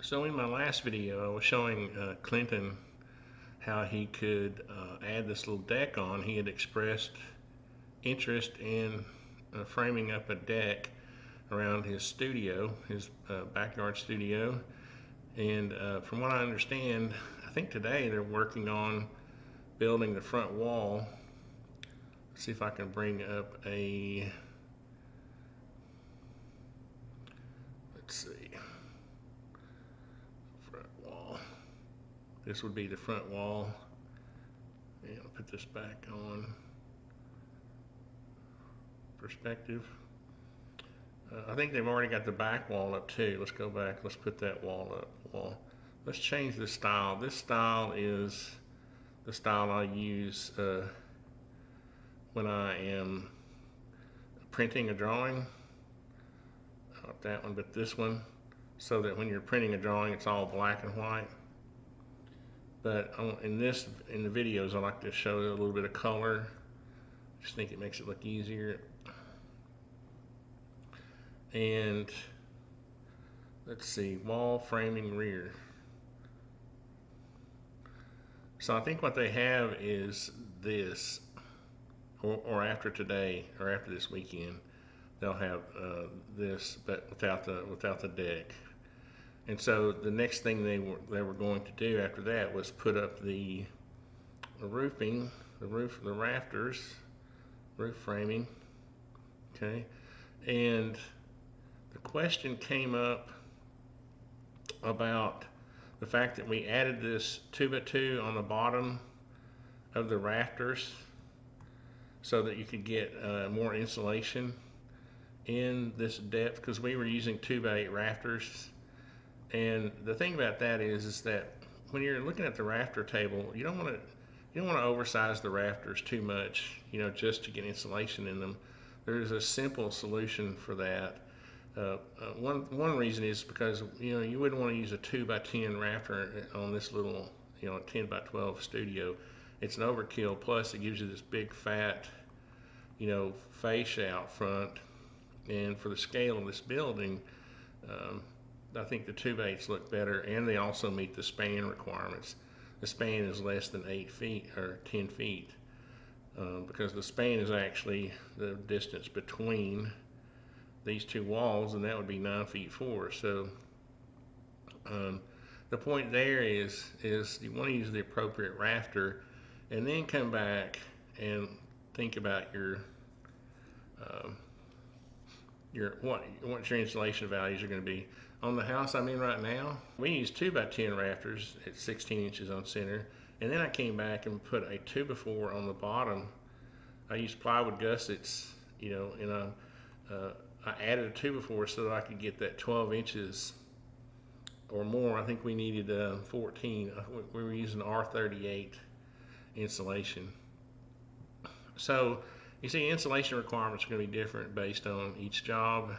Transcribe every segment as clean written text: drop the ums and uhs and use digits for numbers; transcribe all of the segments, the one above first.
So in my last video, I was showing Clinton how he could add this little deck on. He had expressed interest in framing up a deck around his studio, his backyard studio. And from what I understand, I think today they're working on building the front wall. Let's see if I can bring up a, let's see. This would be the front wall. And I'll put this back on perspective. I think they've already got the back wall up too. Let's go back. Let's put that wall up. Let's change the style. This style is the style I use when I am printing a drawing. Not that one, but this one, so that when you're printing a drawing, it's all black and white. But in the videos, I like to show a little bit of color. Just think it makes it look easier. And let's see, wall framing rear. So I think what they have is this, or after today, or after this weekend, they'll have this, but without the deck. And so the next thing they were going to do after that was put up the roofing, the rafters, roof framing. Okay, and the question came up about the fact that we added this 2x2 on the bottom of the rafters so that you could get more insulation in this depth, because we were using 2x8 rafters. And the thing about that is that when you're looking at the rafter table, you don't want to oversize the rafters too much, just to get insulation in them. There's a simple solution for that. One reason is because you wouldn't want to use a 2x10 rafter on this little 10x12 studio. It's an overkill. Plus, it gives you this big fat fascia out front, and for the scale of this building, I think the 2x8s look better, and they also meet the span requirements. The span is less than 8 feet or 10 feet because the span is actually the distance between these two walls, and that would be 9 feet 4. So the point there is you want to use the appropriate rafter, and then come back and think about what your insulation values are going to be. On the house I'm in right now, we use 2x10 rafters at 16 inches on center, and then I came back and put a 2x4 on the bottom. I used plywood gussets, and I added a 2x4 so that I could get that 12 inches or more. I think we needed 14. We were using R38 insulation. So you see, insulation requirements are going to be different based on each job,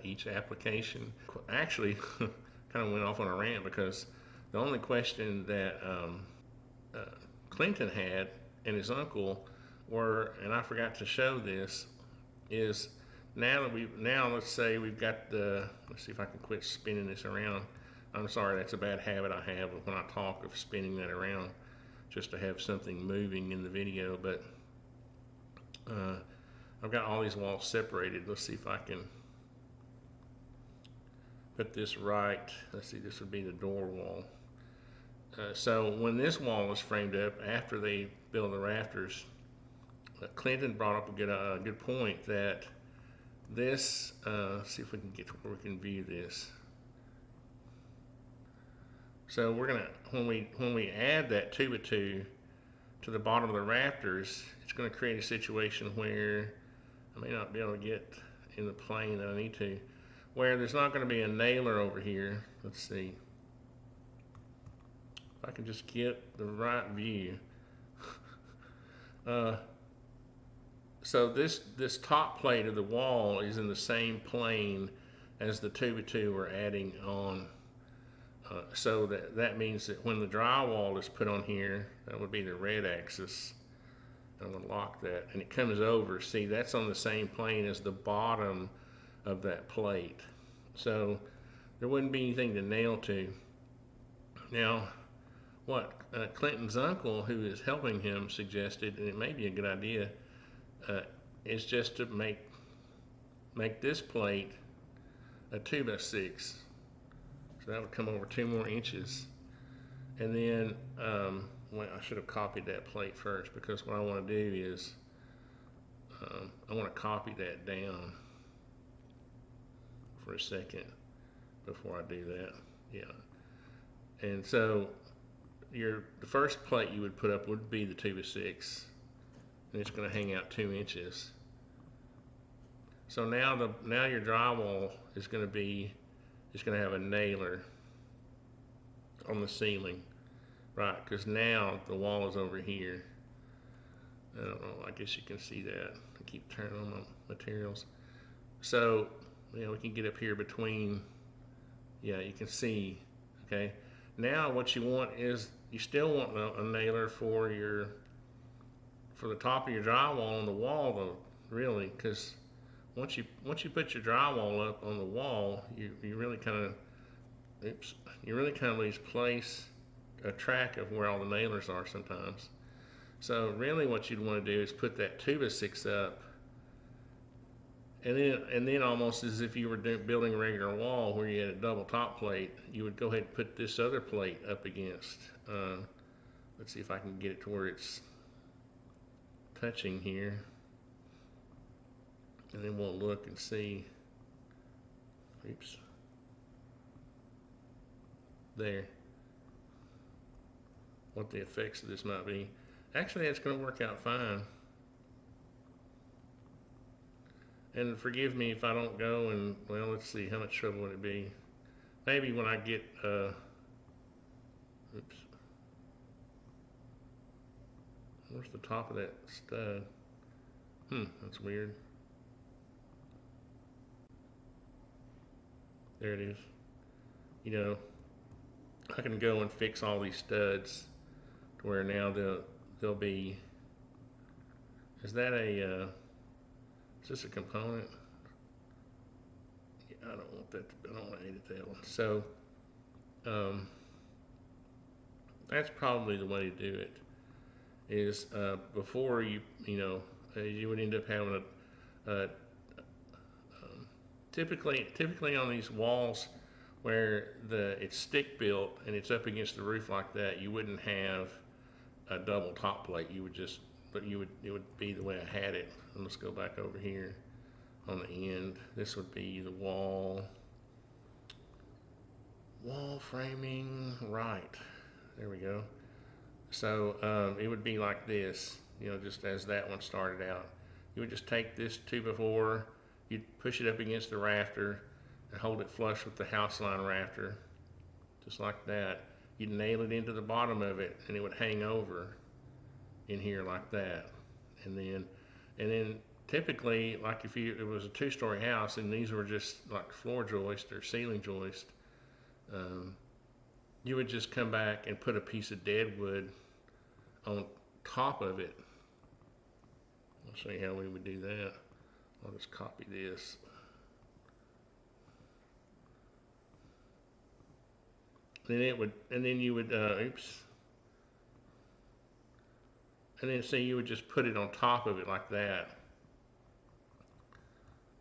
each application. Actually, kind of went off on a rant, because the only question that Clinton had and his uncle were, and I forgot to show this, is now let's say we've got let's see if I can quit spinning this around. I'm sorry, that's a bad habit I have when I talk, of spinning that around just to have something moving in the video. But I've got all these walls separated. Let's see if I can put this right. Let's see, this would be the door wall. So when this wall was framed up after they built the rafters, Clinton brought up a good point that this, let's see if we can get to where we can view this. So we're gonna, when we add that 2x2 to the bottom of the rafters, it's going to create a situation where I may not be able to get in the plane that I need to, where there's not going to be a nailer over here. Let's see if I can just get the right view. So this top plate of the wall is in the same plane as the 2x2 we're adding on. So that means that when the drywall is put on here, that would be the red axis. I'm going to lock that, and it comes over. See, that's on the same plane as the bottom of that plate. So there wouldn't be anything to nail to. Now, what Clinton's uncle, who is helping him, suggested, and it may be a good idea, is just to make this plate a 2x6. So that would come over 2 more inches. And then, well, I should have copied that plate first, because what I want to do is I want to copy that down for a second before I do that. Yeah. And so the first plate you would put up would be the 2x6, and it's going to hang out 2 inches. So now your drywall is going to have a nailer on the ceiling, right? Because now the wall is over here. I don't know, I guess you can see that. I keep turning on my materials. So, you know, we can get up here between, yeah, you can see, okay? Now what you want is, you still want a nailer for the top of your drywall on the wall though, really, because once you put your drywall up on the wall, you really kind of lose track of where all the nailers are sometimes. So really what you'd want to do is put that 2x6 up, and then almost as if you were building a regular wall where you had a double top plate, you would go ahead and put this other plate up against. Let's see if I can get it to where it's touching here, and then we'll look and see. Oops. There. What the effects of this might be. Actually, it's going to work out fine. And forgive me if I don't go and, well, let's see, how much trouble would it be? Maybe when I get, oops. Where's the top of that stud? That's weird. There it is. You know, I can go and fix all these studs to where now they'll be, is that a, is this a component? Yeah, I don't want that, I don't want to edit that one. So, that's probably the way to do it, is before you would end up having typically on these walls where it's stick built and it's up against the roof like that, you wouldn't have a double top plate. You would just, it would be the way I had it. And let's go back over here on the end. This would be the wall framing, right? There we go. So it would be like this, you know, just as that one started out. You would just take this 2x4, you'd push it up against the rafter and hold it flush with the house line rafter, just like that. You'd nail it into the bottom of it, and it would hang over in here like that. And then typically, like if it was a 2-story house and these were just like floor joist or ceiling joist, you would just come back and put a piece of deadwood on top of it. I'll show you how we would do that. I'll just copy this. Then you would, oops. And then see, you would just put it on top of it like that.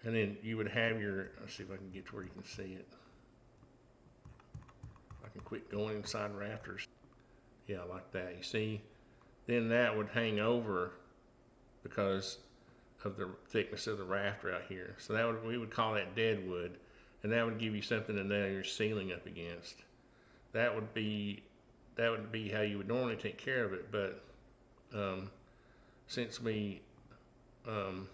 And then you would have let's see if I can get to where you can see it. I can quit going inside rafters. Yeah, like that, you see? Then that would hang over because of the thickness of the rafter out here. So we would call that deadwood, and that would give you something to nail your ceiling up against. That would be how you would normally take care of it, but since we, well,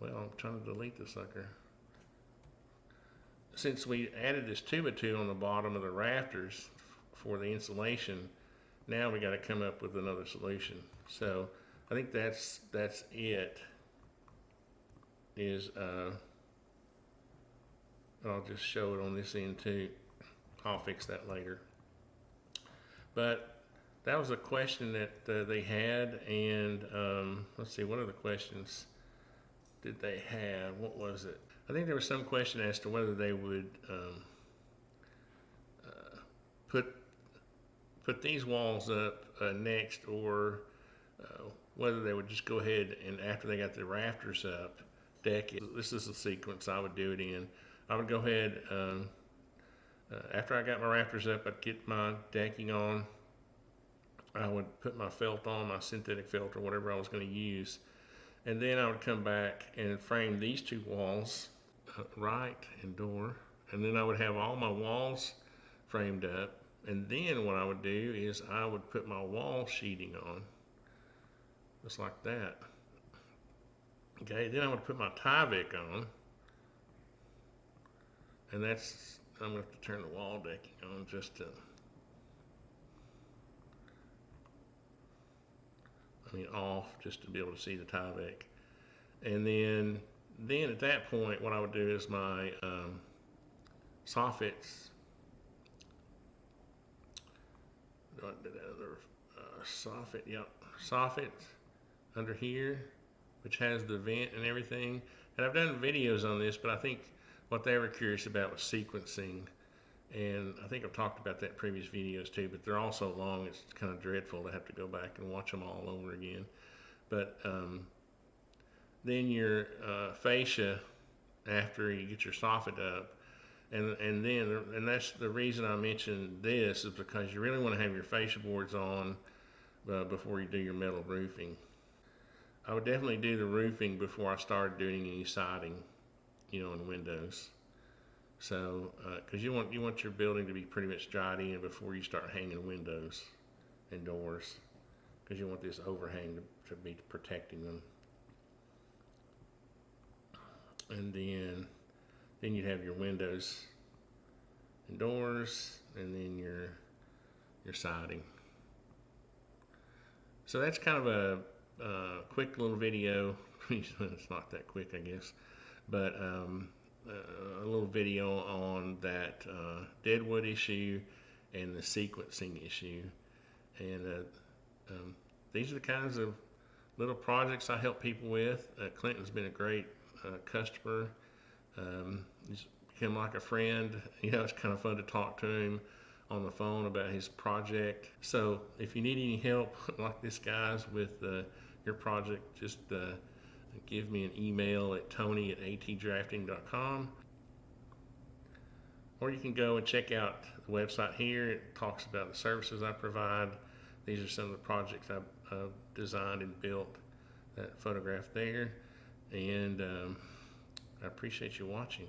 I'm trying to delete the sucker. Since we added this 2x2 on the bottom of the rafters for the insulation, now we got to come up with another solution. So I think that's it. I'll just show it on this end too. I'll fix that later. But that was a question that they had, and let's see, what other questions did they have? What was it? I think there was some question as to whether they would put these walls up next, or whether they would just go ahead and after they got the rafters up, deck it. This is the sequence I would do it in. I would go ahead, after I got my rafters up, I'd get my decking on. I would put my felt on, my synthetic felt or whatever I was going to use. And then I would come back and frame these two walls, right and door. And then I would have all my walls framed up. And then what I would do is I would put my wall sheeting on, just like that. Okay, then I would put my Tyvek on. And that's, I'm going to have to turn the wall decking on just to, off, just to be able to see the Tyvek. And then at that point, what I would do is my soffits. Do I do that other soffit? Yep, soffit under here, which has the vent and everything. And I've done videos on this, but I think what they were curious about was sequencing. And I think I've talked about that in previous videos too, but they're all so long, it's kind of dreadful to have to go back and watch them all over again. But then your fascia, after you get your soffit up, and that's the reason I mentioned this, is because you really want to have your fascia boards on before you do your metal roofing. I would definitely do the roofing before I started doing any siding, in windows. So, because you want your building to be pretty much dried in before you start hanging windows and doors, because you want this overhang to be protecting them. And then you have your windows and doors, and then your siding. So that's kind of a quick little video. It's not that quick, I guess, but a little video on that Deadwood issue and the sequencing issue. And these are the kinds of little projects I help people with. Clinton's been a great customer. He's become like a friend. It's kind of fun to talk to him on the phone about his project. So if you need any help like this guy's with your project, just give me an email at tony@atdrafting.com, or you can go and check out the website here. It talks about the services I provide. These are some of the projects I've designed and built, that photograph there. And I appreciate you watching.